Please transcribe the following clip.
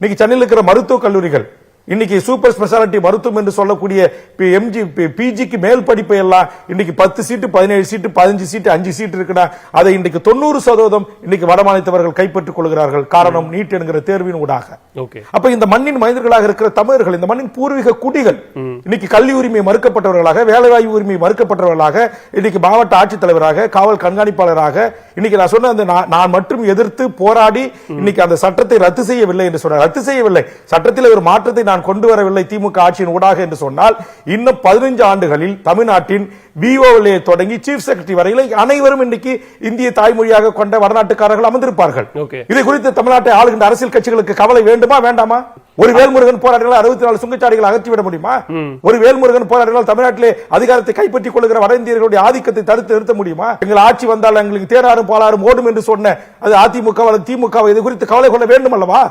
இன்னைக்கு சென்னையில் இருக்கிற மருத்துவக் கல்லூரிகள் இன்னைக்கு சூப்பர் ஸ்பெஷாலிட்டி மருத்துவம் என்று சொல்லக்கூடிய பிஜிக்கு மேல் படிப்பை எல்லாம் இன்னைக்கு 10 சீட்டு 17 சீட்டு 15 சீட்டு 5 சீட்டு இருக்குன்னா அதை இன்னைக்கு 90% இன்னைக்கு வடமாநிலத்தவர்கள் கைப்பற்றிக் கொள்கிறார்கள். காரணம் நீட் என்கிற தேர்வின் ஊடாக. அப்ப இந்த மண்ணின் மனிதர்களாக இருக்கிற தமிழர்கள், இந்த மண்ணின் பூர்வீக குடிகள் இன்னைக்கு கல்வி உரிமை மறுக்கப்பட்டவர்களாக, வேலைவாய்ப்பு உரிமை மறுக்கப்பட்டவர்களாக, இன்னைக்கு மாவட்ட ஆட்சித்தலைவராக, காவல் கண்காணிப்பாளராக, இன்னைக்கு நான் சொன்ன நான் மட்டும் எதிர்த்து போராடி இன்னைக்கு அந்த சட்டத்தை ரத்து செய்யவில்லை என்று சொன்னார். ரத்து செய்யவில்லை, சட்டத்தில் ஒரு மாற்றத்தை நான் கொண்டு வரவில்லை திமுக ஆட்சியின் ஊடாக என்று சொன்னால் இன்னும் 15 ஆண்டுகளில் தமிழ்நாட்டின் பிஓவிலே தொடங்கி சீஃப் செக்ரட்டரி வரையில் அனைவரும் இன்னைக்கு இந்திய தாய்மொழியாக கொண்ட வடநாட்டுக்காரர்கள் அமர்ந்திருப்பார்கள். இதை குறித்து தமிழ்நாட்டை ஆளுகின்ற அரசியல் கட்சிகளுக்கு கவலை வேண்டுமா வேண்டாமா? ஒரு வேல்முருகன் போராடினால் 64 சுங்கச்சாவடிகளை அகற்றிவிட முடியுமா? ஒரு வேல்முருகன் போராடினால் தமிழ்நாட்டிலே அதிகாரத்தை கைப்பற்றிக் கொள்கிற வட இந்தியர்களுடைய ஆதிக்கத்தை தடுத்து நிறுத்த முடியுமா? எங்கள் ஆட்சி வந்தால் எங்களுக்கு தேராரும் பாலாரும் ஓடும் என்று சொன்ன அது அதிமுக திமுக இது குறித்து கவலை கொள்ள வேண்டும் அல்லவா?